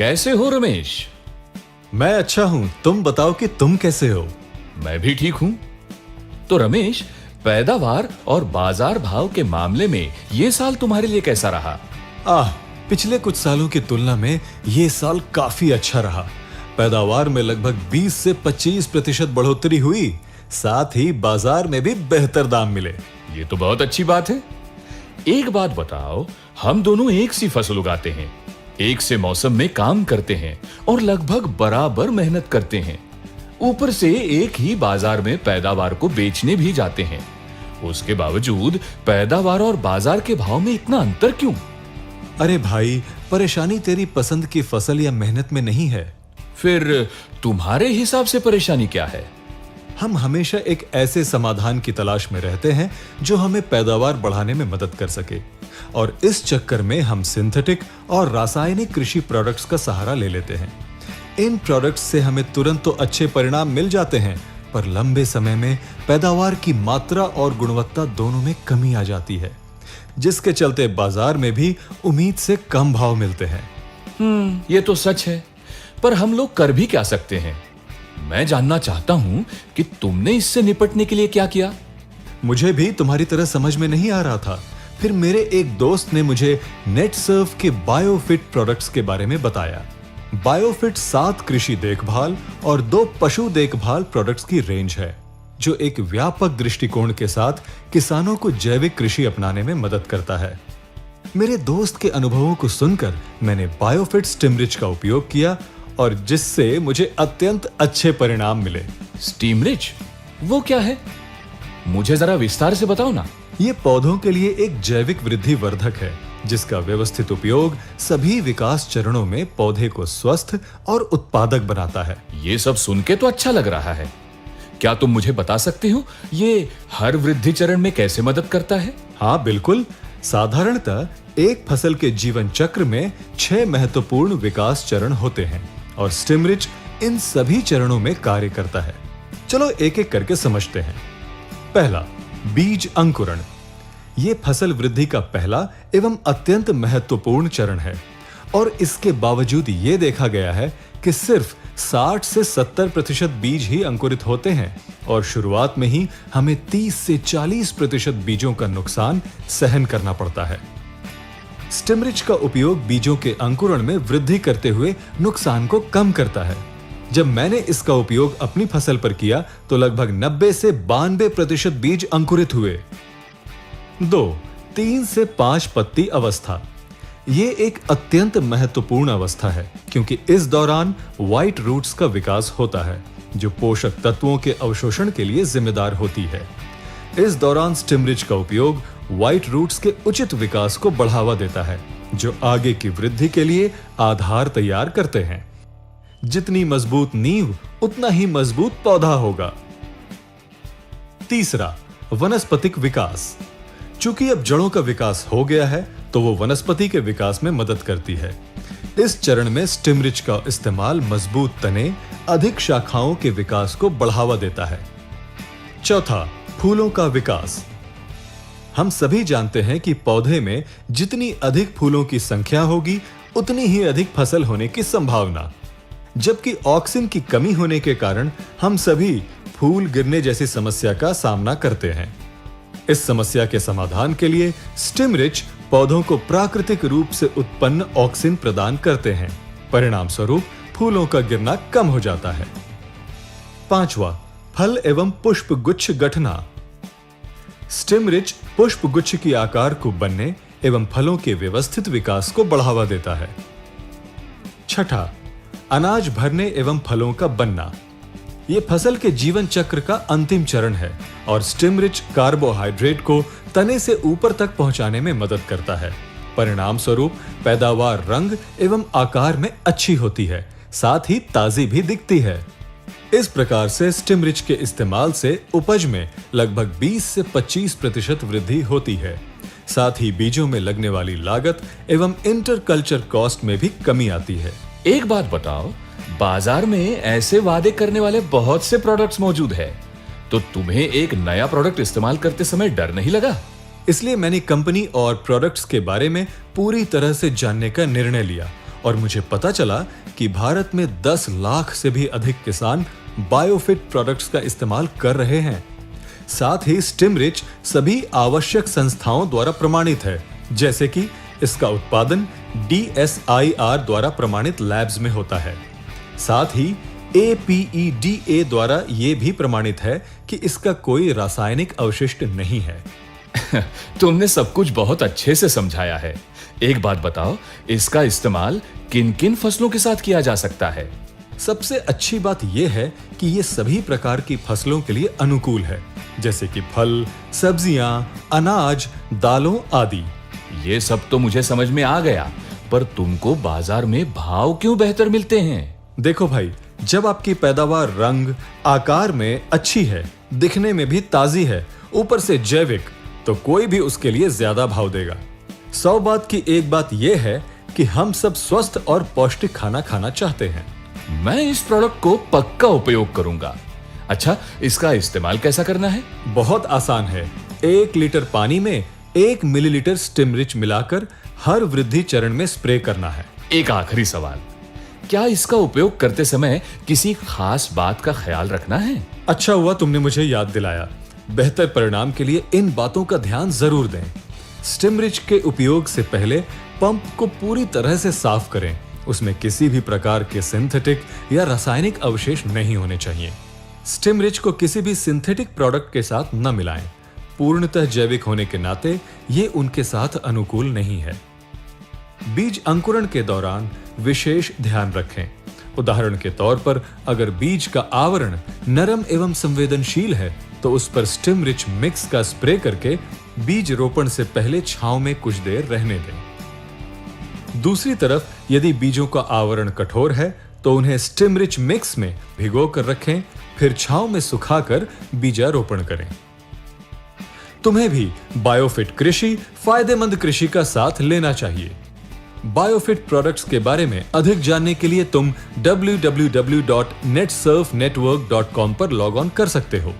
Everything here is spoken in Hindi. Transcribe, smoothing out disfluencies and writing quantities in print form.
कैसे हो रमेश? मैं अच्छा हूं, तुम बताओ कि तुम कैसे हो? मैं भी ठीक हूं। तो रमेश, पैदावार और बाजार भाव के मामले में ये साल तुम्हारे लिए कैसा रहा? पिछले कुछ सालों की तुलना में ये साल काफी अच्छा रहा। पैदावार में लगभग 20 से 25% बढ़ोतरी हुई, साथ ही बाजार में भी बेहतर दाम मिले। ये तो बहुत अच्छी बात है। एक बात बताओ, हम दोनों एक सी फसल उगाते हैं, एक से मौसम में काम करते हैं और लगभग बराबर मेहनत करते हैं। ऊपर से एक ही बाजार में पैदावार को बेचने भी जाते हैं। उसके बावजूद पैदावार और बाजार के भाव में इतना अंतर क्यों? अरे भाई, परेशानी तेरी पसंद की फसल या मेहनत में नहीं है। फिर तुम्हारे हिसाब से परेशानी क्या है? हम हमेशा एक ऐसे समाधान की तलाश में रहते हैं जो हमें पैदावार बढ़ाने में मदद कर सके, और इस चक्कर में हम सिंथेटिक और रासायनिक कृषि प्रोडक्ट्स का सहारा ले लेते हैं। इन प्रोडक्ट्स से हमें तुरंत तो अच्छे परिणाम मिल जाते हैं, पर लंबे समय में पैदावार की मात्रा और गुणवत्ता दोनों में कमी आ जाती है, जिसके चलते बाजार में भी उम्मीद से कम भाव मिलते हैं। ये तो सच है, पर हम लोग कर भी क्या सकते हैं? मैं जानना चाहता हूं कि तुमने इससे निपटने के लिए क्या किया? मुझे भी तुम्हारी तरह समझ में नहीं आ रहा था। फिर मेरे एक दोस्त ने मुझे नेटसर्व के बायोफिट प्रोडक्ट्स के बारे में बताया। बायोफिट 7 कृषि देखभाल और 2 पशु देखभाल प्रोडक्ट्स की रेंज है, जो एक व्यापक दृष्टिकोण के साथ किसानों को जैविक कृषि अपनाने में मदद करता है। मेरे दोस्त के अनुभवों को सुनकर मैंने बायोफिट स्टिमरिच का उपयोग किया, और जिससे मुझे अत्यंत अच्छे परिणाम मिले। स्टिमरिच? वो क्या है? मुझे जरा विस्तार से बताओ ना। ये पौधों के लिए एक जैविक वृद्धि वर्धक है, जिसका व्यवस्थित उपयोग सभी विकास चरणों में पौधे को स्वस्थ और उत्पादक बनाता है। ये सब सुन के तो अच्छा लग रहा है। क्या तुम मुझे बता सकते हो ये हर वृद्धि चरण में कैसे मदद करता है? हाँ बिल्कुल। साधारणतः एक फसल के जीवन चक्र में 6 महत्वपूर्ण विकास चरण होते हैं, और स्टिमरिच इन सभी चरणों में कार्य करता है। चलो एक एक करके समझते हैं। पहला, बीज अंकुरण। यह फसल वृद्धि का पहला एवं अत्यंत महत्वपूर्ण चरण है, और इसके बावजूद यह देखा गया है कि सिर्फ 60 से 70% बीज ही अंकुरित होते हैं, और शुरुआत में ही हमें 30 से 40% बीजों का नुकसान सहन करना पड़ता है। स्टिमरिच का उपयोग बीजों के अंकुरण में वृद्धि करते हुए नुकसान को कम करता है। जब मैंने इसका उपयोग अपनी फसल पर किया तो लगभग 90 से 92% बीज अंकुरित हुए। 2. 3 से 5 पत्ती अवस्था। ये एक अत्यंत महत्वपूर्ण अवस्था है, क्योंकि इस दौरान व्हाइट रूट्स का विकास होता है, जो पोषक तत्वों के अवशोषण के लिए जिम्मेदार होती है। इस दौरान स्टिमरिच का उपयोग व्हाइट रूट्स के उचित विकास को बढ़ावा देता है, जो आगे की वृद्धि के लिए आधार तैयार करते हैं। जितनी मजबूत नींव, उतना ही मजबूत पौधा होगा। तीसरा, वनस्पतिक विकास। चूंकि अब जड़ों का विकास हो गया है, तो वो वनस्पति के विकास में मदद करती है। इस चरण में स्टिमरिच का इस्तेमाल मजबूत तने, अधिक शाखाओं के विकास को बढ़ावा देता है। चौथा, फूलों का विकास। हम सभी जानते हैं कि पौधे में जितनी अधिक फूलों की संख्या होगी, उतनी ही अधिक फसल होने की संभावना। जबकि ऑक्सीजन की कमी होने के कारण हम सभी फूल गिरने जैसी समस्या का सामना करते हैं। इस समस्या के समाधान के लिए स्टिमरिच पौधों को प्राकृतिक रूप से उत्पन्न ऑक्सीजन प्रदान करते हैं। परिणाम स्वरूप फूलों का गिरना कम हो जाता है। पांचवा, फल एवं पुष्प गुच्छ गठना। स्टिमरिच पुष्प गुच्छ की आकार को बनने एवं फलों के व्यवस्थित विकास को बढ़ावा देता है। छठा, अनाज भरने एवं फलों का बनना। यह फसल के जीवन चक्र का अंतिम चरण है, और स्टिमरिच कार्बोहाइड्रेट को तने से ऊपर तक पहुंचाने में मदद करता है। परिणाम स्वरूप पैदावार रंग एवं आकार में अच्छी होती है, साथ ही ताजी भी दिखती है। इस प्रकार से स्टिमरिच के इस्तेमाल से उपज में लगभग 20 से 25% वृद्धि होती है। साथ ही बीजों में लगने वाली लागत एवं इंटरकल्चर कॉस्ट में भी कमी आती है। एक बात बताओ, बाजार में ऐसे वादे करने वाले बहुत से प्रोडक्ट्स मौजूद है, तो तुम्हें एक नया प्रोडक्ट इस्तेमाल करते समय डर नहीं लगा? इसलिए मैंने कंपनी और प्रोडक्ट्स के बारे में पूरी तरह से जानने का निर्णय लिया और मुझे पता चला कि भारत में 10 लाख से भी अधिक किसान बायोफिट प्रोडक्ट्स का इस्तेमाल कर रहे हैं। साथ ही स्टिमरिच सभी आवश्यक संस्थाओं द्वारा प्रमाणित है, जैसे कि इसका उत्पादन DSIR द्वारा प्रमाणित लैब्स में होता है। साथ ही APEDA द्वारा यह भी प्रमाणित है कि इसका कोई रासायनिक अवशिष्ट नहीं है। तुमने सब कुछ बहुत अच्छे से समझाया है। एक बात बताओ, इसका इस्तेमाल किन किन फसलों के साथ किया जा सकता है? सबसे अच्छी बात यह है कि ये सभी प्रकार की फसलों के लिए अनुकूल है, जैसे कि फल, सब्जियां, अनाज, दालों आदि। ये सब तो मुझे समझ में आ गया, पर तुमको बाजार में भाव क्यों बेहतर मिलते हैं? देखो भाई, जब आपकी पैदावार रंग, आकार में अच्छी है, दिखने में भी ताजी है, ऊपर से जैविक, तो कोई भी उसके लिए ज्यादा भाव देगा। 100 बात की एक बात यह है कि हम सब स्वस्थ और पौष्टिक खाना खाना चाहते हैं। मैं इस प्रोडक्ट को पक्का उपयोग करूंगा। अच्छा, इसका इस्तेमाल कैसा करना है? बहुत आसान है। 1 लीटर पानी में 1 मिलीलीटर स्टिमरिच मिलाकर हर वृद्धि चरण में स्प्रे करना है। एक आखिरी सवाल, क्या इसका उपयोग करते समय किसी खास बात का ख्याल रखना है? अच्छा हुआ तुमने मुझे याद दिलाया। बेहतर परिणाम के लिए इन बातों का ध्यान जरूर दें। स्टिमरिच के उपयोग से पहले पंप को पूरी तरह से साफ करें। उसमें किसी भी प्रकार के सिंथेटिक या रासायनिक अवशेष नहीं होने चाहिए। स्टिमरिच को किसी भी सिंथेटिक प्रोडक्ट के साथ न मिलाएं। पूर्णतः जैविक होने के नाते ये उनके साथ अनुकूल नहीं है। बीज अंकुरण के दौरान विशेष ध्यान रखें। उदाहरण के तौर पर अगर बीज का आवरण नरम एवं संवेदनशील है तो उस पर स्टिमरिच मिक्स का स्प्रे करके बीज रोपण से पहले छांव में कुछ देर रहने दें। दूसरी तरफ यदि बीजों का आवरण कठोर है तो उन्हें स्टिमरिच मिक्स में भिगो कर रखें, फिर छांव में सुखाकर बीजारोपण करें। तुम्हें भी बायोफिट कृषि फायदेमंद कृषि का साथ लेना चाहिए। बायोफिट प्रोडक्ट्स के बारे में अधिक जानने के लिए तुम www.netsurfnetwork.com पर लॉग ऑन कर सकते हो।